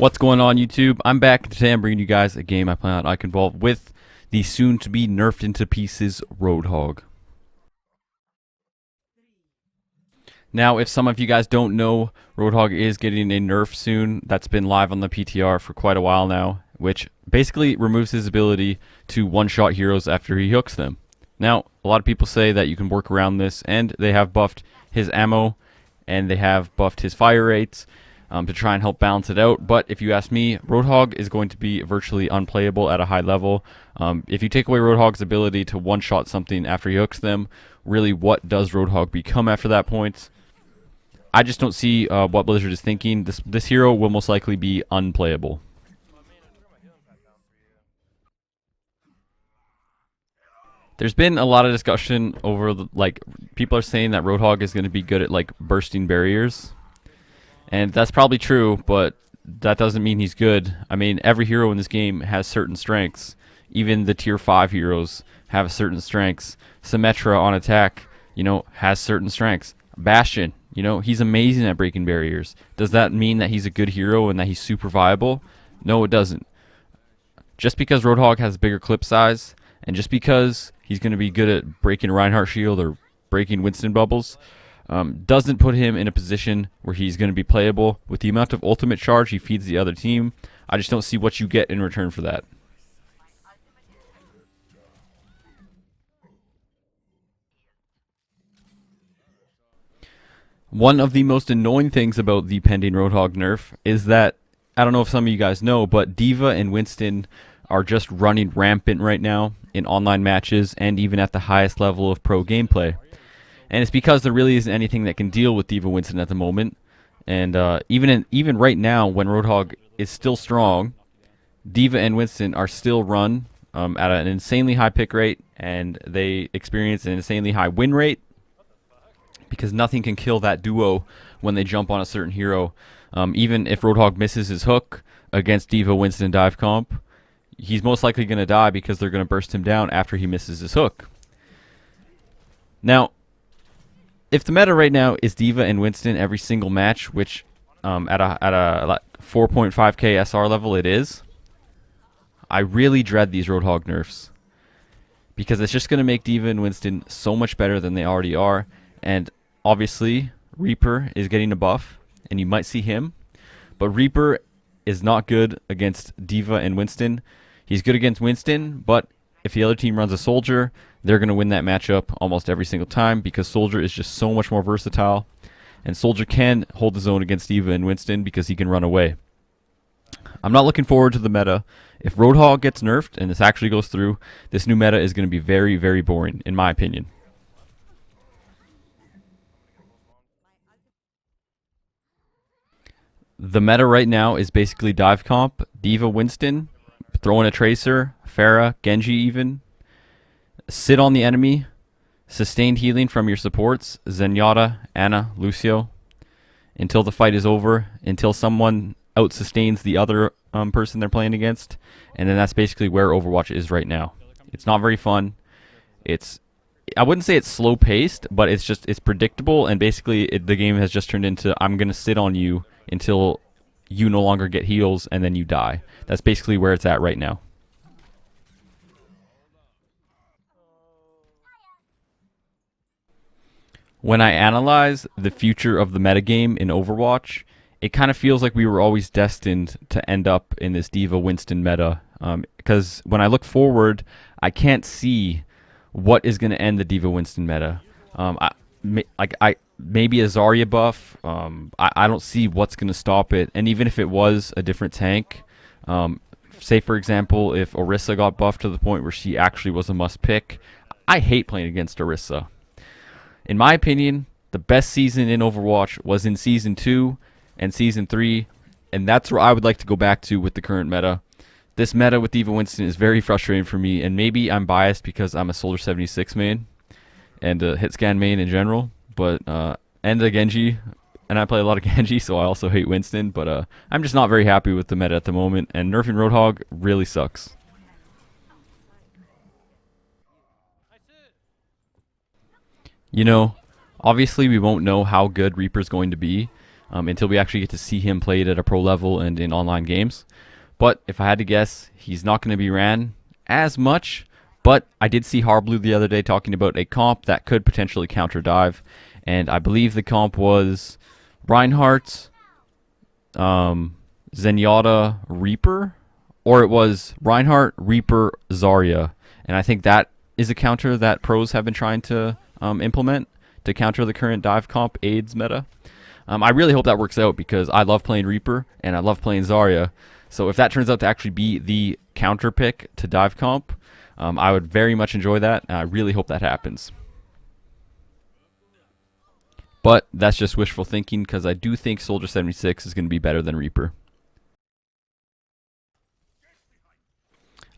What's going on, YouTube? I'm back. Today I'm bringing you guys a game I play on Evolve with the soon-to-be nerfed into pieces Roadhog. Now, if some of you guys don't know, Roadhog is getting a nerf soon. That's been live on the PTR for quite a while now, which basically removes his ability to one-shot heroes after he hooks them. Now, a lot of people say that you can work around this, and they have buffed his ammo, and they have buffed his fire rates, to try and help balance it out. But if you ask me, Roadhog is going to be virtually unplayable at a high level. If you take away Roadhog's ability to one-shot something after he hooks them, really what does Roadhog become after that point? I just don't see what Blizzard is thinking. This hero will most likely be unplayable. There's been a lot of discussion over people are saying that Roadhog is going to be good at bursting barriers. And that's probably true, but that doesn't mean he's good. I mean, every hero in this game has certain strengths. Even the tier 5 heroes have certain strengths. Symmetra on attack, has certain strengths. Bastion, he's amazing at breaking barriers. Does that mean that he's a good hero and that he's super viable? No, it doesn't. Just because Roadhog has bigger clip size, and just because he's going to be good at breaking Reinhardt shield or breaking Winston bubbles, doesn't put him in a position where he's going to be playable. With the amount of ultimate charge he feeds the other team, I just don't see what you get in return for that. One of the most annoying things about the pending Roadhog nerf is that, I don't know if some of you guys know, but D.Va and Winston are just running rampant right now in online matches and even at the highest level of pro gameplay. And it's because there really isn't anything that can deal with D.Va Winston at the moment. And even right now, when Roadhog is still strong, D.Va and Winston are still run at an insanely high pick rate, and they experience an insanely high win rate because nothing can kill that duo when they jump on a certain hero. Even if Roadhog misses his hook against D.Va Winston dive comp, he's most likely going to die because they're going to burst him down after he misses his hook. Now, if the meta right now is D.Va and Winston every single match, which at a 4.5k SR level it is, I really dread these Roadhog nerfs because it's just going to make D.Va and Winston so much better than they already are. And obviously, Reaper is getting a buff, and you might see him, but Reaper is not good against D.Va and Winston. He's good against Winston, but if the other team runs a Soldier, they're going to win that matchup almost every single time because Soldier is just so much more versatile. And Soldier can hold his own against D.Va and Winston because he can run away. I'm not looking forward to the meta. If Roadhog gets nerfed and this actually goes through, this new meta is going to be very, very boring, in my opinion. The meta right now is basically dive comp, D.Va Winston, throw in a Tracer, Pharah, Genji even. Sit on the enemy, sustained healing from your supports, Zenyatta, Ana, Lucio, until the fight is over, until someone out-sustains the other person they're playing against, and then that's basically where Overwatch is right now. It's not very fun. I wouldn't say it's slow-paced, but it's predictable, and basically the game has just turned into, I'm going to sit on you until you no longer get heals, and then you die. That's basically where it's at right now. When I analyze the future of the metagame in Overwatch, it kind of feels like we were always destined to end up in this D.Va Winston meta. Because when I look forward, I can't see what is going to end the D.Va Winston meta. Maybe a Zarya buff. I don't see what's going to stop it. And even if it was a different tank, say for example, if Orisa got buffed to the point where she actually was a must pick, I hate playing against Orisa. In my opinion, the best season in Overwatch was in Season 2 and Season 3, and that's where I would like to go back to with the current meta. This meta with D.Va Winston is very frustrating for me, and maybe I'm biased because I'm a Soldier 76 main and a hitscan main in general, but and a Genji, and I play a lot of Genji, so I also hate Winston, but I'm just not very happy with the meta at the moment, and nerfing Roadhog really sucks. Obviously we won't know how good Reaper's going to be until we actually get to see him played at a pro level and in online games. But if I had to guess, he's not going to be ran as much. But I did see Harblue the other day talking about a comp that could potentially counter dive, and I believe the comp was Reinhardt, Zenyatta, Reaper, or it was Reinhardt, Reaper, Zarya, and I think that is a counter that pros have been trying to implement to counter the current dive comp AIDS meta. I really hope that works out because I love playing Reaper and I love playing Zarya. So if that turns out to actually be the counter pick to dive comp, I would very much enjoy that, and I really hope that happens. But that's just wishful thinking because I do think Soldier 76 is going to be better than Reaper.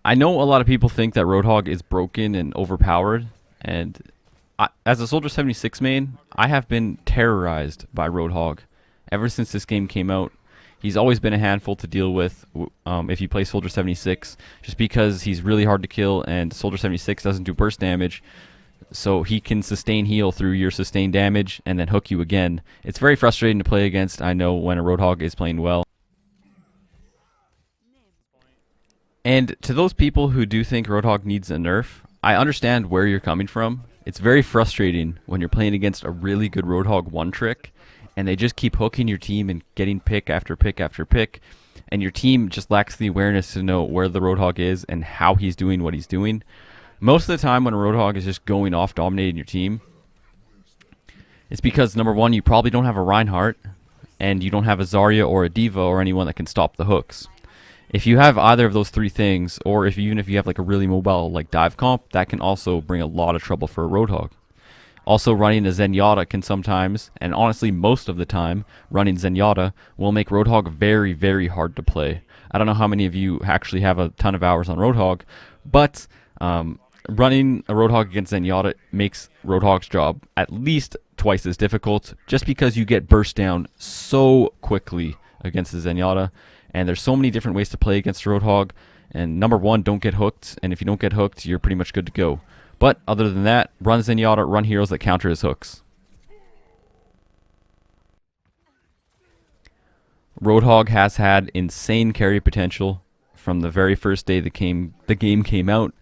I know a lot of people think that Roadhog is broken and overpowered, and as a Soldier 76 main, I have been terrorized by Roadhog ever since this game came out. He's always been a handful to deal with if you play Soldier 76, just because he's really hard to kill, and Soldier 76 doesn't do burst damage, so he can sustain heal through your sustained damage and then hook you again. It's very frustrating to play against, I know, when a Roadhog is playing well. And to those people who do think Roadhog needs a nerf, I understand where you're coming from. It's very frustrating when you're playing against a really good Roadhog one trick, and they just keep hooking your team and getting pick after pick after pick, and your team just lacks the awareness to know where the Roadhog is and how he's doing what he's doing. Most of the time when a Roadhog is just going off dominating your team, it's because, number one, you probably don't have a Reinhardt, and you don't have a Zarya or a D.Va or anyone that can stop the hooks. If you have either of those three things, or even if you have like a really mobile like dive comp, that can also bring a lot of trouble for a Roadhog. Also, running a Zenyatta can sometimes, and honestly most of the time, running Zenyatta will make Roadhog very, very hard to play. I don't know how many of you actually have a ton of hours on Roadhog, but running a Roadhog against Zenyatta makes Roadhog's job at least twice as difficult, just because you get burst down so quickly against the Zenyatta, and there's so many different ways to play against Roadhog, and number one, don't get hooked, and if you don't get hooked, you're pretty much good to go. But other than that, run Zenyatta, run heroes that counter his hooks. Roadhog has had insane carry potential from the very first day the game came out,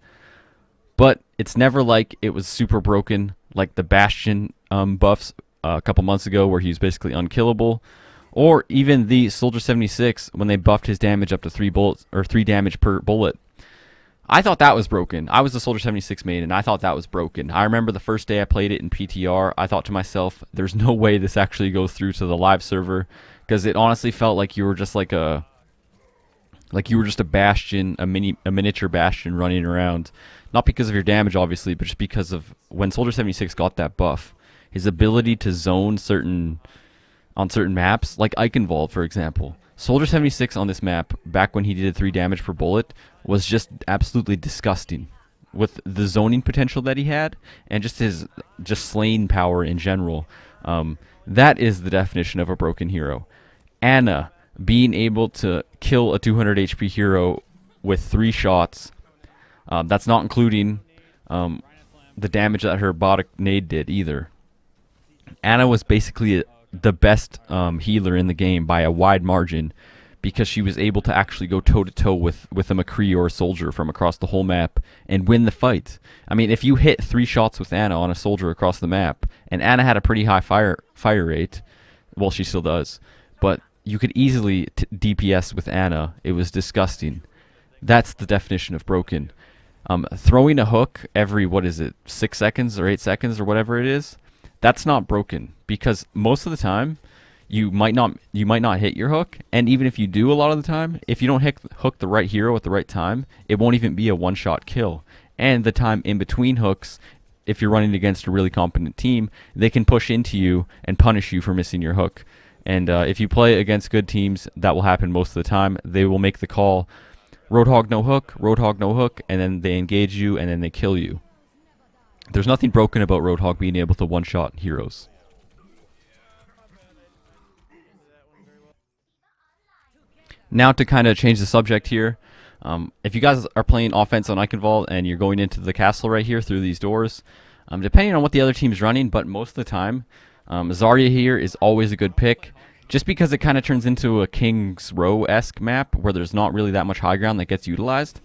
but it's never like it was super broken like the Bastion buffs a couple months ago where he was basically unkillable, or even the Soldier 76 when they buffed his damage up to 3 bullets or 3 damage per bullet. I thought that was broken. I was the Soldier 76 main, and I thought that was broken. I remember the first day I played it in PTR, I thought to myself, there's no way this actually goes through to the live server, because it honestly felt like you were just like a Bastion, a miniature Bastion running around. Not because of your damage, obviously, but just because of when Soldier 76 got that buff, his ability to zone on certain maps, like Eichenwald, for example. Soldier 76 on this map, back when he did 3 damage per bullet, was just absolutely disgusting. With the zoning potential that he had, and just his slaying power in general. That is the definition of a broken hero. Ana being able to kill a 200 HP hero with 3 shots, that's not including the damage that her robotic nade did either. Ana was basically the best healer in the game by a wide margin, because she was able to actually go toe-to-toe with a McCree or a soldier from across the whole map and win the fight. I mean, if you hit 3 shots with Ana on a soldier across the map, and Ana had a pretty high fire rate, well, she still does, but you could easily DPS with Ana. It was disgusting. That's the definition of broken. Throwing a hook every, 6 seconds or 8 seconds or whatever it is, that's not broken, because most of the time you might not hit your hook, and even if you do a lot of the time, if you don't hook the right hero at the right time, it won't even be a one-shot kill. And the time in between hooks, if you're running against a really competent team, they can push into you and punish you for missing your hook. And if you play against good teams, that will happen most of the time. They will make the call, Roadhog no hook, and then they engage you, and then they kill you. There's nothing broken about Roadhog being able to one-shot heroes. Now to kind of change the subject here, if you guys are playing offense on Eichenwald and you're going into the castle right here through these doors, depending on what the other team's running, but most of the time, Zarya here is always a good pick. just because it kind of turns into a King's Row-esque map where there's not really that much high ground that gets utilized.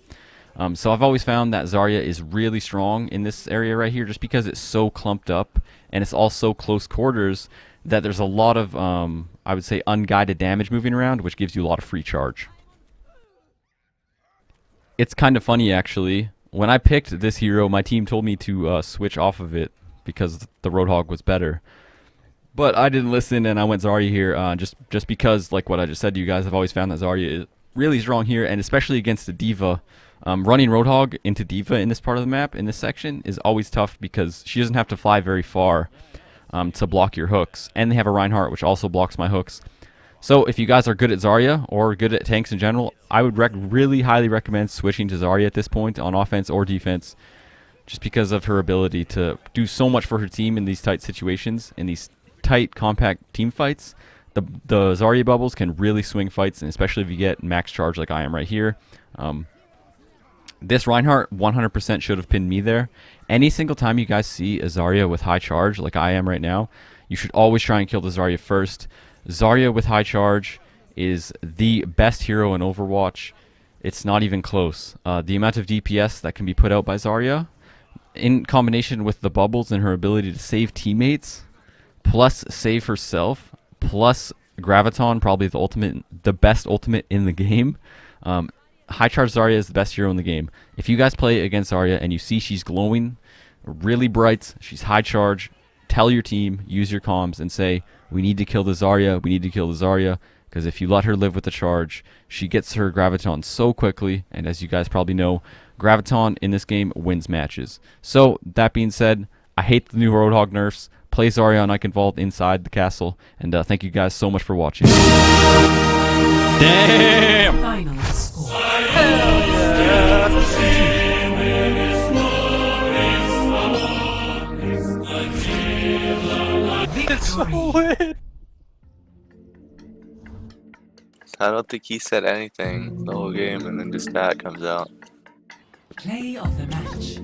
So I've always found that Zarya is really strong in this area right here just because it's so clumped up and it's all so close quarters that there's a lot of, I would say, unguided damage moving around, which gives you a lot of free charge. It's kind of funny, actually. When I picked this hero, my team told me to switch off of it because the Roadhog was better. But I didn't listen, and I went Zarya here just because, like what I just said to you guys, I've always found that Zarya is really strong here, and especially against a D.Va. Running Roadhog into D.Va in this part of the map, in this section, is always tough because she doesn't have to fly very far to block your hooks. And they have a Reinhardt, which also blocks my hooks. So if you guys are good at Zarya or good at tanks in general, I would really highly recommend switching to Zarya at this point on offense or defense, just because of her ability to do so much for her team in these tight situations, in these tight, compact team fights. The Zarya bubbles can really swing fights, and especially if you get max charge like I am right here. This Reinhardt 100% should have pinned me there. Any single time you guys see a Zarya with high charge like I am right now, you should always try and kill the Zarya first. Zarya with high charge is the best hero in Overwatch. It's not even close. The amount of DPS that can be put out by Zarya, in combination with the bubbles and her ability to save teammates, plus save herself, plus Graviton, probably the best ultimate in the game. High charge Zarya is the best hero in the game. If you guys play against Zarya and you see she's glowing, really bright, she's high charge, tell your team, use your comms, and say, we need to kill the Zarya, we need to kill the Zarya, because if you let her live with the charge, she gets her Graviton so quickly, and as you guys probably know, Graviton in this game wins matches. So, that being said, I hate the new Roadhog nerfs. Play Zarya on Eichenwald inside the castle, and thank you guys so much for watching. Damn! Final score. It's so lit. I don't think he said anything the whole game, and then just that comes out. Play of the match.